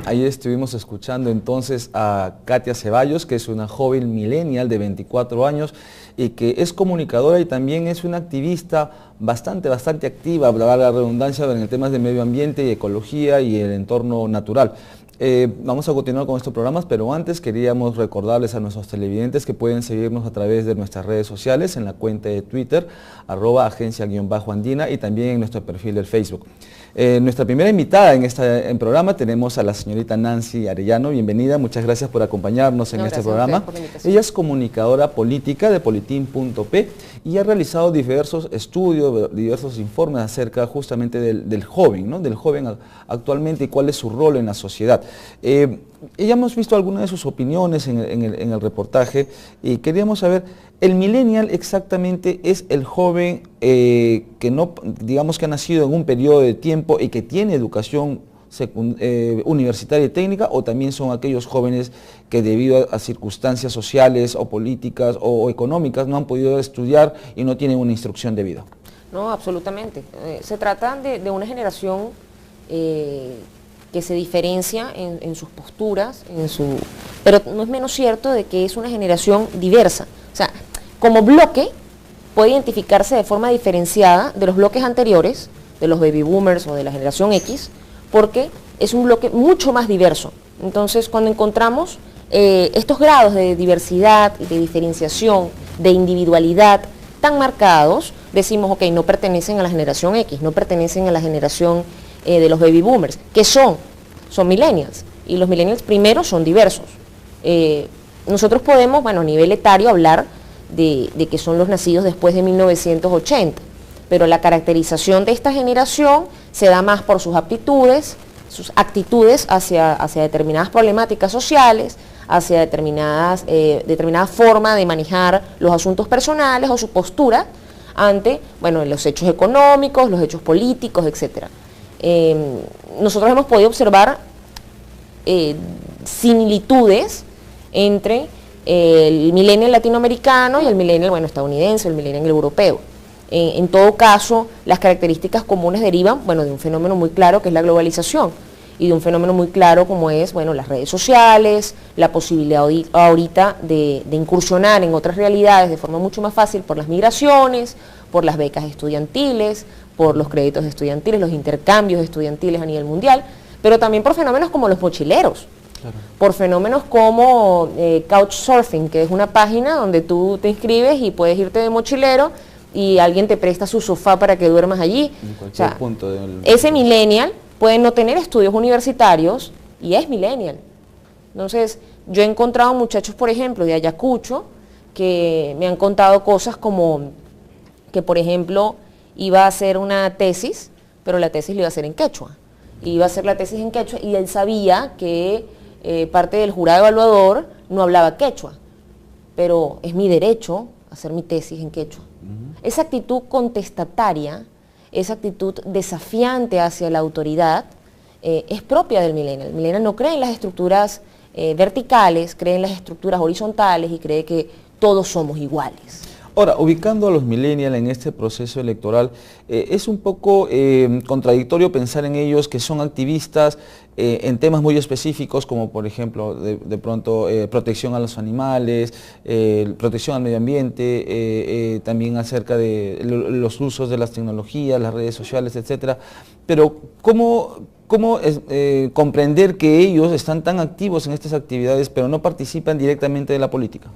Ahí estuvimos escuchando entonces a Katia Ceballos, que es una joven millennial de 24 años y que es comunicadora y también es una activista bastante activa, valga la redundancia, en el tema de medio ambiente y ecología y el entorno natural. Vamos a continuar con estos programas, pero antes queríamos recordarles a nuestros televidentes que pueden seguirnos a través de nuestras redes sociales, en la cuenta de Twitter, @agencia_andina, y también en nuestro perfil del Facebook. Nuestra primera invitada en este programa tenemos a la señorita Nancy Arellano. Bienvenida, muchas gracias por acompañarnos en este programa. Ella es comunicadora política de Politín.p y ha realizado diversos estudios, diversos informes acerca justamente del joven, ¿no? Del joven actualmente y cuál es su rol en la sociedad. Ya hemos visto algunas de sus opiniones en el reportaje y queríamos saber, ¿el millennial exactamente es el joven que no, digamos que ha nacido en un periodo de tiempo y que tiene educación universitaria y técnica, o también son aquellos jóvenes que debido a circunstancias sociales o políticas o económicas no han podido estudiar y no tienen una instrucción debida? No, absolutamente. Se trata de una generación que se diferencia en sus posturas, pero no es menos cierto de que es una generación diversa. O sea, como bloque puede identificarse de forma diferenciada de los bloques anteriores, de los baby boomers o de la generación X, porque es un bloque mucho más diverso. Entonces, cuando encontramos estos grados de diversidad y de diferenciación, de individualidad tan marcados, decimos, ok, no pertenecen a la generación X, no pertenecen a la generación de los baby boomers, que son millennials, y los millennials primero son diversos. Nosotros podemos, bueno, a nivel etario hablar de que son los nacidos después de 1980, pero la caracterización de esta generación se da más por sus aptitudes, sus actitudes hacia determinadas problemáticas sociales, hacia determinada forma de manejar los asuntos personales o su postura ante, bueno, los hechos económicos, los hechos políticos, etc. Nosotros hemos podido observar similitudes entre el millennial latinoamericano y el millennial, bueno, estadounidense, el millennial europeo. En todo caso, las características comunes derivan, bueno, de un fenómeno muy claro que es la globalización y de un fenómeno muy claro como es, bueno, las redes sociales, la posibilidad ahorita de incursionar en otras realidades de forma mucho más fácil por las migraciones, por las becas estudiantiles, por los créditos estudiantiles, los intercambios estudiantiles a nivel mundial, pero también por fenómenos como los mochileros. Claro. Por fenómenos como Couchsurfing, que es una página donde tú te inscribes y puedes irte de mochilero y alguien te presta su sofá para que duermas allí. En cualquier punto ese millennial puede no tener estudios universitarios y es millennial. Entonces, yo he encontrado muchachos, por ejemplo, de Ayacucho, que me han contado cosas como que, por ejemplo, iba a hacer una tesis, pero la tesis la iba a hacer en quechua. Iba a hacer la tesis en quechua y él sabía que parte del jurado evaluador no hablaba quechua, pero es mi derecho hacer mi tesis en quechua. Esa actitud contestataria, esa actitud desafiante hacia la autoridad es propia del millennial. El millennial no cree en las estructuras verticales, cree en las estructuras horizontales y cree que todos somos iguales. Ahora, ubicando a los millennials en este proceso electoral, es un poco contradictorio pensar en ellos que son activistas en temas muy específicos, como por ejemplo, de pronto, protección a los animales, protección al medio ambiente, también acerca de los usos de las tecnologías, las redes sociales, etcétera. Pero, ¿cómo comprender que ellos están tan activos en estas actividades, pero no participan directamente de la política?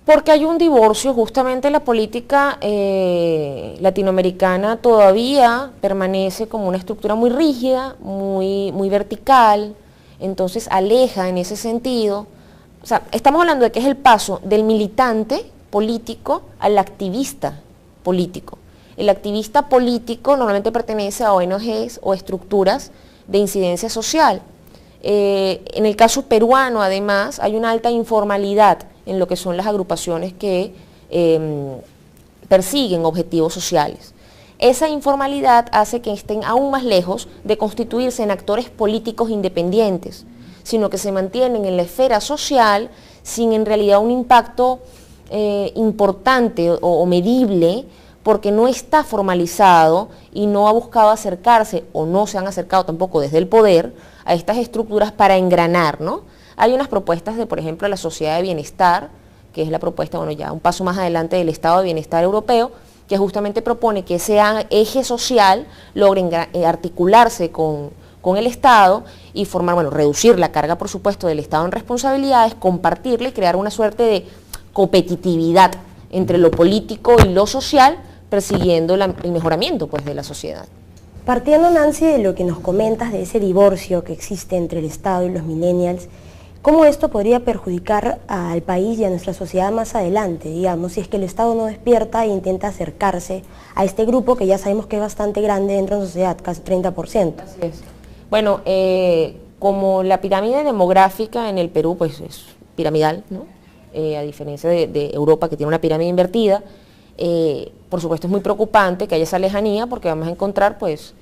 Porque hay un divorcio, justamente la política latinoamericana todavía permanece como una estructura muy rígida, muy vertical, entonces aleja en ese sentido. O sea, estamos hablando de que es el paso del militante político al activista político. El activista político normalmente pertenece a ONGs o estructuras de incidencia social. En el caso peruano, además, hay una alta informalidad en lo que son las agrupaciones que persiguen objetivos sociales. Esa informalidad hace que estén aún más lejos de constituirse en actores políticos independientes, sino que se mantienen en la esfera social sin en realidad un impacto importante o medible, porque no está formalizado y no ha buscado acercarse, o no se han acercado tampoco desde el poder, a estas estructuras para engranar, ¿no? Hay unas propuestas de, por ejemplo, la sociedad de bienestar, que es la propuesta, bueno, ya un paso más adelante del Estado de Bienestar Europeo, que justamente propone que ese eje social logre articularse con el Estado y formar, bueno, reducir la carga, por supuesto, del Estado en responsabilidades, compartirla y crear una suerte de competitividad entre lo político y lo social, persiguiendo el mejoramiento, pues, de la sociedad. Partiendo, Nancy, de lo que nos comentas de ese divorcio que existe entre el Estado y los millennials, ¿cómo esto podría perjudicar al país y a nuestra sociedad más adelante, digamos, si es que el Estado no despierta e intenta acercarse a este grupo que ya sabemos que es bastante grande dentro de la sociedad, casi 30%? Así es. Bueno, como la pirámide demográfica en el Perú pues es piramidal, ¿no? A diferencia de Europa, que tiene una pirámide invertida, por supuesto es muy preocupante que haya esa lejanía, porque vamos a encontrar pues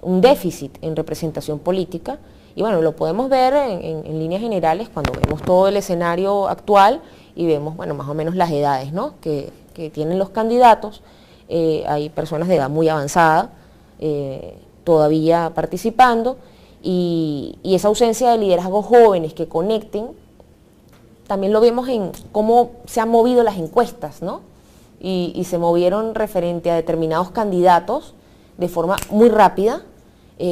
un déficit en representación política. Y bueno, lo podemos ver en líneas generales cuando vemos todo el escenario actual y vemos, bueno, más o menos las edades, ¿no?, que tienen los candidatos. Hay personas de edad muy avanzada todavía participando, y esa ausencia de liderazgos jóvenes que conecten, también lo vemos en cómo se han movido las encuestas, ¿no? Y se movieron referente a determinados candidatos de forma muy rápida,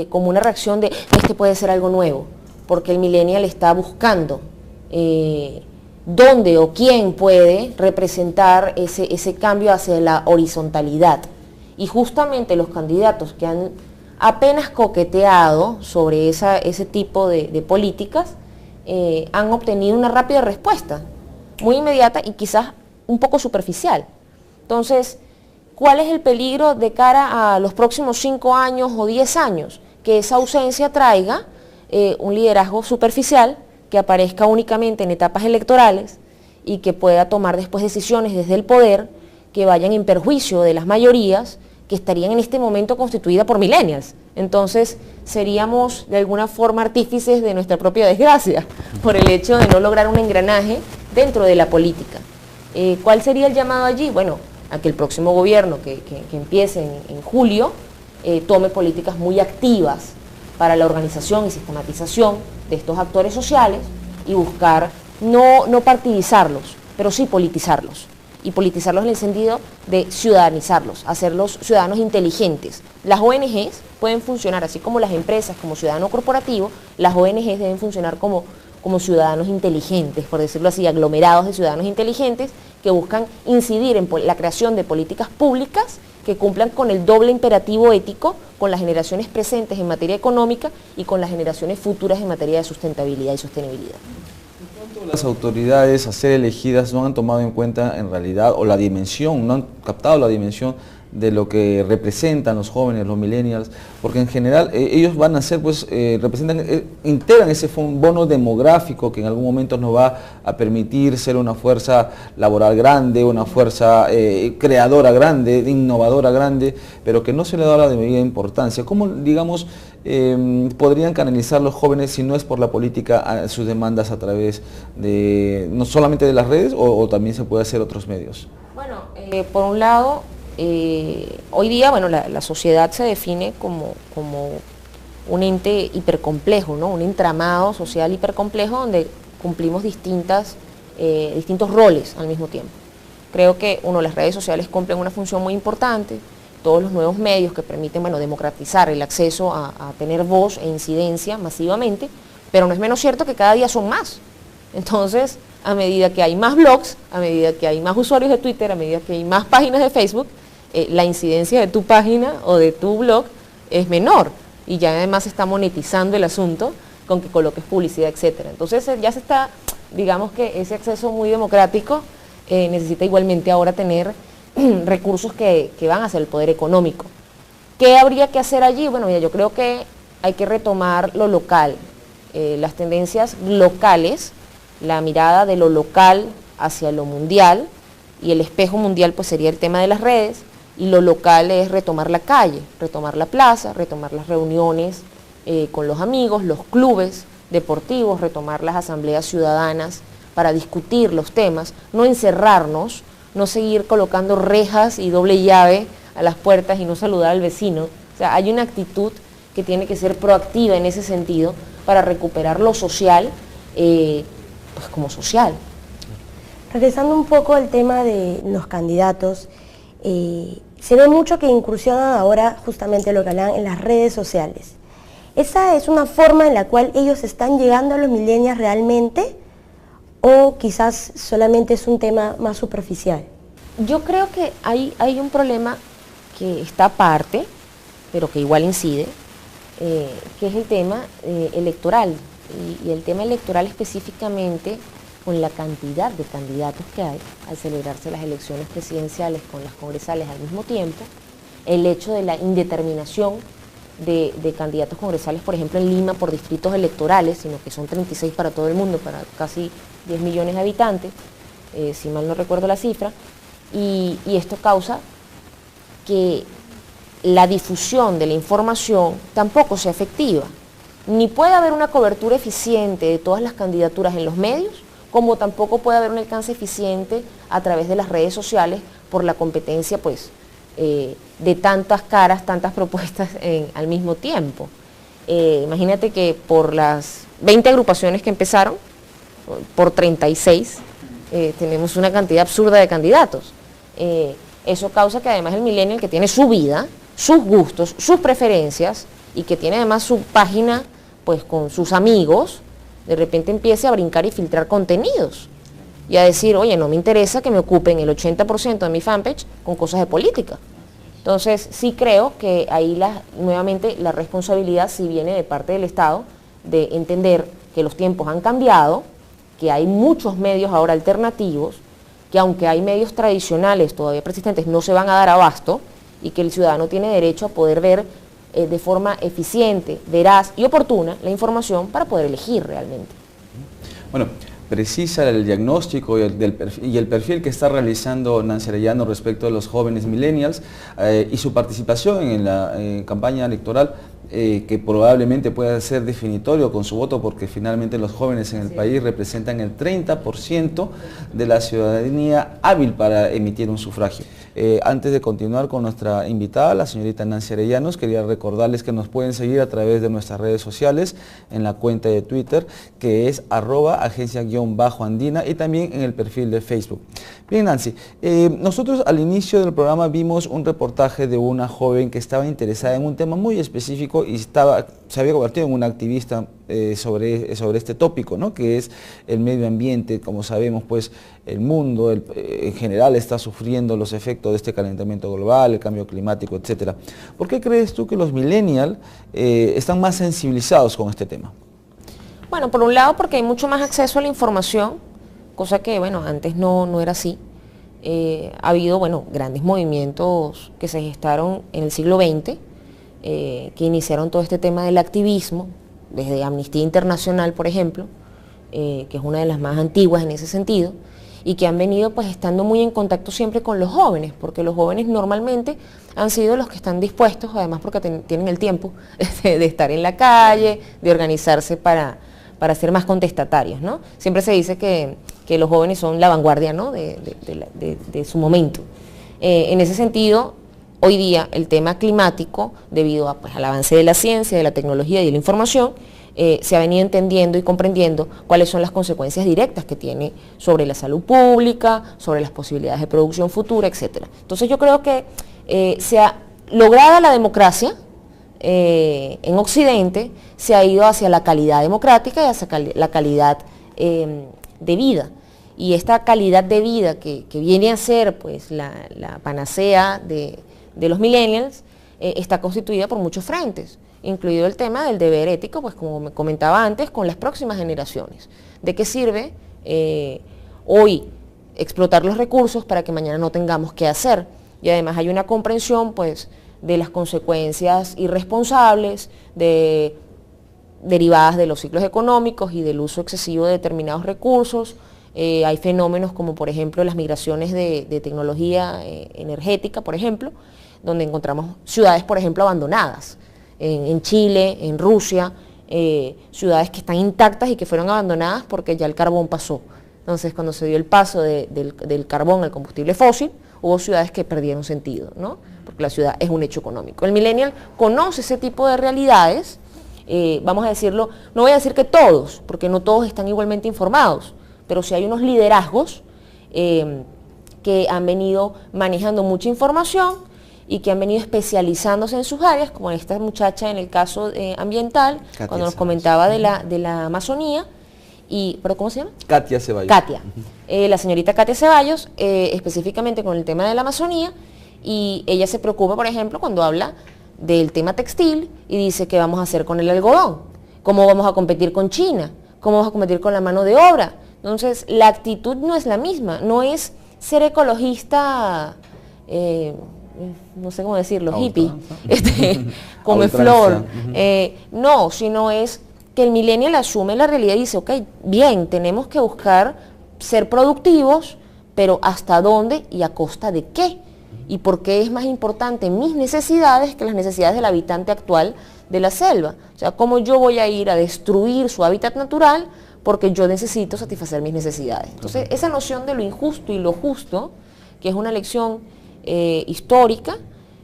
como una reacción de, este puede ser algo nuevo, porque el millennial está buscando dónde o quién puede representar ese cambio hacia la horizontalidad. Y justamente los candidatos que han apenas coqueteado sobre ese tipo de políticas han obtenido una rápida respuesta, muy inmediata y quizás un poco superficial. Entonces, ¿cuál es el peligro de cara a los próximos 5 años o 10 años? Que esa ausencia traiga un liderazgo superficial que aparezca únicamente en etapas electorales y que pueda tomar después decisiones desde el poder que vayan en perjuicio de las mayorías que estarían en este momento constituidas por millennials. Entonces seríamos de alguna forma artífices de nuestra propia desgracia por el hecho de no lograr un engranaje dentro de la política. ¿Cuál sería el llamado allí? Bueno, a que el próximo gobierno que empiece en julio tome políticas muy activas para la organización y sistematización de estos actores sociales y buscar no partidizarlos, pero sí politizarlos. Y politizarlos en el sentido de ciudadanizarlos, hacerlos ciudadanos inteligentes. Las ONGs pueden funcionar, así como las empresas, como ciudadano corporativo, las ONGs deben funcionar como ciudadanos inteligentes, por decirlo así, aglomerados de ciudadanos inteligentes que buscan incidir en la creación de políticas públicas que cumplan con el doble imperativo ético, con las generaciones presentes en materia económica y con las generaciones futuras en materia de sustentabilidad y sostenibilidad. Las autoridades a ser elegidas no han tomado en cuenta en realidad, o la dimensión, no han captado la dimensión de lo que representan los jóvenes, los millennials, porque en general ellos van a ser, pues, integran ese bono demográfico que en algún momento nos va a permitir ser una fuerza laboral grande, una fuerza creadora grande, innovadora grande, pero que no se le da la debida importancia. ¿Cómo, digamos, podrían canalizar los jóvenes, si no es por la política, sus demandas a través de, no solamente de las redes, o también se puede hacer otros medios? Bueno, por un lado, hoy día, bueno, la sociedad se define como un ente hipercomplejo, ¿no? Un entramado social hipercomplejo donde cumplimos distintos roles al mismo tiempo. Creo que, las redes sociales cumplen una función muy importante, todos los nuevos medios que permiten, bueno, democratizar el acceso a tener voz e incidencia masivamente, pero no es menos cierto que cada día son más. Entonces, a medida que hay más blogs, a medida que hay más usuarios de Twitter, a medida que hay más páginas de Facebook, la incidencia de tu página o de tu blog es menor, y ya además se está monetizando el asunto con que coloques publicidad, etcétera. Entonces ya se está, digamos que ese acceso muy democrático necesita igualmente ahora tener recursos que van hacia el poder económico. ¿Qué habría que hacer allí? Bueno, yo creo que hay que retomar lo local, las tendencias locales, la mirada de lo local hacia lo mundial, y el espejo mundial pues sería el tema de las redes, y lo local es retomar la calle, retomar la plaza, retomar las reuniones con los amigos, los clubes deportivos, retomar las asambleas ciudadanas para discutir los temas, no encerrarnos, no seguir colocando rejas y doble llave a las puertas y no saludar al vecino. O sea, hay una actitud que tiene que ser proactiva en ese sentido para recuperar lo social, pues como social. Regresando un poco al tema de los candidatos, se ve mucho que incursionan ahora justamente lo que hablan en las redes sociales. ¿Esa es una forma en la cual ellos están llegando a los millennials realmente o quizás solamente es un tema más superficial? Yo creo que hay un problema que está aparte, pero que igual incide, que es el tema electoral, y el tema electoral específicamente con la cantidad de candidatos que hay al celebrarse las elecciones presidenciales con las congresales al mismo tiempo, el hecho de la indeterminación de candidatos congresales, por ejemplo en Lima por distritos electorales, sino que son 36 para todo el mundo, para casi 10 millones de habitantes, si mal no recuerdo la cifra, y esto causa que la difusión de la información tampoco sea efectiva. Ni puede haber una cobertura eficiente de todas las candidaturas en los medios, como tampoco puede haber un alcance eficiente a través de las redes sociales por la competencia pues, de tantas caras, tantas propuestas al mismo tiempo. Imagínate que por las 20 agrupaciones que empezaron, por 36, tenemos una cantidad absurda de candidatos. Eso causa que además el millennial, que tiene su vida, sus gustos, sus preferencias, y que tiene además su página pues con sus amigos, de repente empiece a brincar y filtrar contenidos y a decir, oye, no me interesa que me ocupen el 80% de mi fanpage con cosas de política. Entonces sí creo que ahí nuevamente la responsabilidad sí viene de parte del Estado de entender que los tiempos han cambiado, que hay muchos medios ahora alternativos, que aunque hay medios tradicionales todavía persistentes no se van a dar abasto, y que el ciudadano tiene derecho a poder ver de forma eficiente, veraz y oportuna la información para poder elegir realmente. Bueno, precisa el diagnóstico y el perfil que está realizando Nancy Arellano respecto a los jóvenes millennials y su participación en la campaña electoral, que probablemente pueda ser definitorio con su voto, porque finalmente los jóvenes en el país representan el 30% de la ciudadanía hábil para emitir un sufragio. Antes de continuar con nuestra invitada, la señorita Nancy Arellanos, quería recordarles que nos pueden seguir a través de nuestras redes sociales, en la cuenta de Twitter, que es @agencia_andina, y también en el perfil de Facebook. Bien, Nancy, nosotros al inicio del programa vimos un reportaje de una joven que estaba interesada en un tema muy específico y se había convertido en una activista sobre este tópico, ¿no? Que es el medio ambiente. Como sabemos, pues el mundo en general está sufriendo los efectos de este calentamiento global, el cambio climático, etc. ¿Por qué crees tú que los millennials están más sensibilizados con este tema? Bueno, por un lado porque hay mucho más acceso a la información, cosa que, bueno, antes no era así. Ha habido, bueno, grandes movimientos que se gestaron en el siglo XX, que iniciaron todo este tema del activismo, desde Amnistía Internacional, por ejemplo, que es una de las más antiguas en ese sentido, y que han venido pues estando muy en contacto siempre con los jóvenes, porque los jóvenes normalmente han sido los que están dispuestos, además porque tienen el tiempo de estar en la calle, de organizarse para ser más contestatarios, ¿no? Siempre se dice que los jóvenes son la vanguardia, ¿no? de su momento. En ese sentido, hoy día el tema climático, debido pues, al avance de la ciencia, de la tecnología y de la información, se ha venido entendiendo y comprendiendo cuáles son las consecuencias directas que tiene sobre la salud pública, sobre las posibilidades de producción futura, etc. Entonces yo creo que se ha logrado la democracia en Occidente, se ha ido hacia la calidad democrática y hacia la calidad de vida. Y esta calidad de vida que viene a ser pues, la panacea de los millennials, está constituida por muchos frentes, incluido el tema del deber ético, pues como me comentaba antes, con las próximas generaciones. ¿De qué sirve hoy explotar los recursos para que mañana no tengamos qué hacer? Y además hay una comprensión pues, de las consecuencias irresponsables derivadas de los ciclos económicos y del uso excesivo de determinados recursos. Hay fenómenos como por ejemplo las migraciones de tecnología energética, por ejemplo, donde encontramos ciudades, por ejemplo, abandonadas, en Chile, en Rusia, ciudades que están intactas y que fueron abandonadas porque ya el carbón pasó. Entonces, cuando se dio el paso del carbón al combustible fósil, hubo ciudades que perdieron sentido, ¿no? Porque la ciudad es un hecho económico. El millennial conoce ese tipo de realidades, vamos a decirlo, no voy a decir que todos, porque no todos están igualmente informados, pero sí hay unos liderazgos que han venido manejando mucha información y que han venido especializándose en sus áreas, como esta muchacha en el caso ambiental, Katia cuando nos Ceballos. comentaba de la Amazonía, ¿pero cómo se llama? Katia Ceballos. Katia. La señorita Katia Ceballos, específicamente con el tema de la Amazonía, y ella se preocupa, por ejemplo, cuando habla del tema textil y dice qué vamos a hacer con el algodón, cómo vamos a competir con China, cómo vamos a competir con la mano de obra. Entonces, la actitud no es la misma, no es ser ecologista, no sé cómo decirlo, hippie, come flor, no, sino es que el millennial asume la realidad y dice, ok, bien, tenemos que buscar ser productivos, pero ¿hasta dónde y a costa de qué? ¿Y por qué es más importante mis necesidades que las necesidades del habitante actual de la selva? O sea, ¿cómo yo voy a ir a destruir su hábitat natural porque yo necesito satisfacer mis necesidades? Entonces, esa noción de lo injusto y lo justo, que es una lección histórica,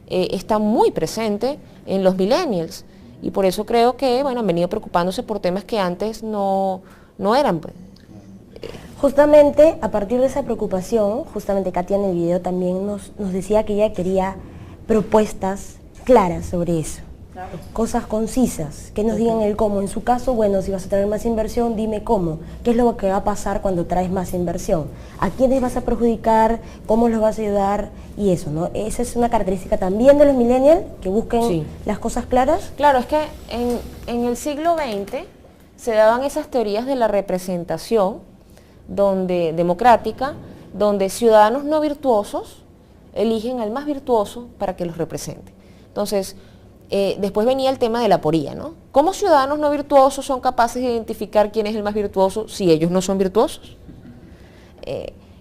está muy presente en los millennials. Y por eso creo que, bueno, han venido preocupándose por temas que antes no eran, pues. Justamente a partir de esa preocupación, justamente Katia en el video también nos decía que ella quería propuestas claras sobre eso. Claro. Cosas concisas, que nos digan el cómo. En su caso, bueno, si vas a traer más inversión, dime cómo. ¿Qué es lo que va a pasar cuando traes más inversión? ¿A quiénes vas a perjudicar? ¿Cómo los vas a ayudar? Y eso, ¿no? Esa es una característica también de los millennials, que busquen las cosas claras. Claro, es que en el siglo XX se daban esas teorías de la representación democrática, donde ciudadanos no virtuosos eligen al más virtuoso para que los represente. Entonces, después venía el tema de la aporía, ¿no? ¿Cómo ciudadanos no virtuosos son capaces de identificar quién es el más virtuoso si ellos no son virtuosos?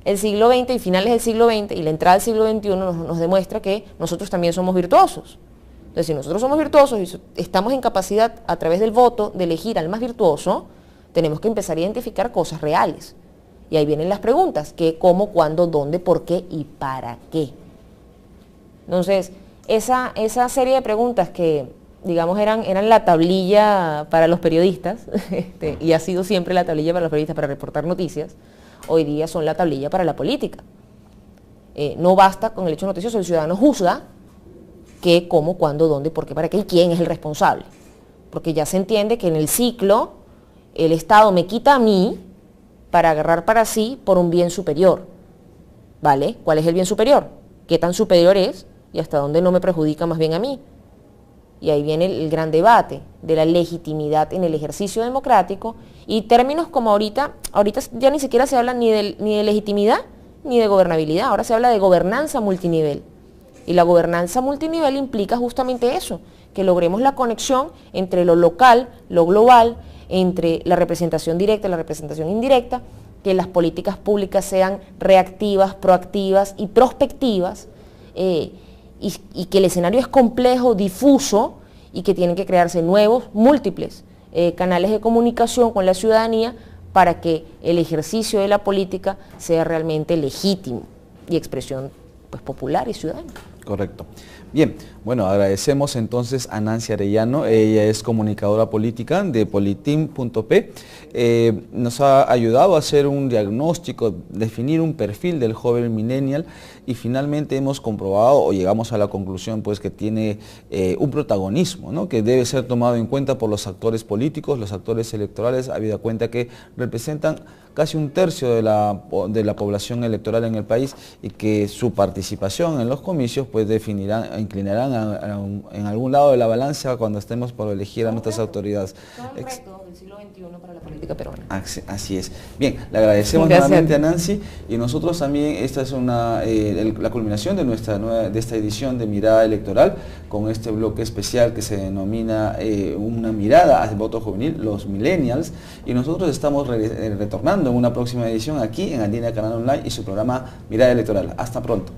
El siglo XX y finales del siglo XX y la entrada del siglo XXI nos demuestra que nosotros también somos virtuosos. Entonces, si nosotros somos virtuosos y estamos en capacidad a través del voto de elegir al más virtuoso, tenemos que empezar a identificar cosas reales. Y ahí vienen las preguntas, qué, cómo, cuándo, dónde, por qué y para qué. Entonces, esa serie de preguntas que, digamos, eran la tablilla para los periodistas, y ha sido siempre la tablilla para los periodistas para reportar noticias, hoy día son la tablilla para la política. No basta con el hecho noticioso, el ciudadano juzga qué, cómo, cuándo, dónde, por qué, para qué y quién es el responsable. Porque ya se entiende que en el ciclo el Estado me quita a mí para agarrar para sí por un bien superior. ¿Vale? ¿Cuál es el bien superior? ¿Qué tan superior es? Y hasta dónde no me perjudica más bien a mí. Y ahí viene el gran debate de la legitimidad en el ejercicio democrático y términos como ahorita ya ni siquiera se habla ni de legitimidad ni de gobernabilidad, ahora se habla de gobernanza multinivel. Y la gobernanza multinivel implica justamente eso, que logremos la conexión entre lo local, lo global, entre la representación directa y la representación indirecta, que las políticas públicas sean reactivas, proactivas y prospectivas, y que el escenario es complejo, difuso, y que tienen que crearse nuevos, múltiples canales de comunicación con la ciudadanía para que el ejercicio de la política sea realmente legítimo y expresión, pues, popular y ciudadana. Correcto. Bien, bueno, agradecemos entonces a Nancy Arellano, ella es comunicadora política de Politim.p, nos ha ayudado a hacer un diagnóstico, definir un perfil del joven millennial y finalmente hemos comprobado o llegamos a la conclusión pues que tiene un protagonismo, ¿no?, que debe ser tomado en cuenta por los actores políticos, los actores electorales, habida cuenta que representan casi un tercio de la población electoral en el país y que su participación en los comicios pues definirán, inclinarán en algún lado de la balanza cuando estemos por elegir a nuestras autoridades. Son retos del siglo XXI para la política peruana. Así es. Bien, le agradecemos nuevamente a Nancy y nosotros también, esta es la culminación de esta edición de Mirada Electoral con este bloque especial que se denomina una mirada al voto juvenil, los millennials, y nosotros estamos retornando en una próxima edición aquí en Andina Canal Online y su programa Mirada Electoral. Hasta pronto.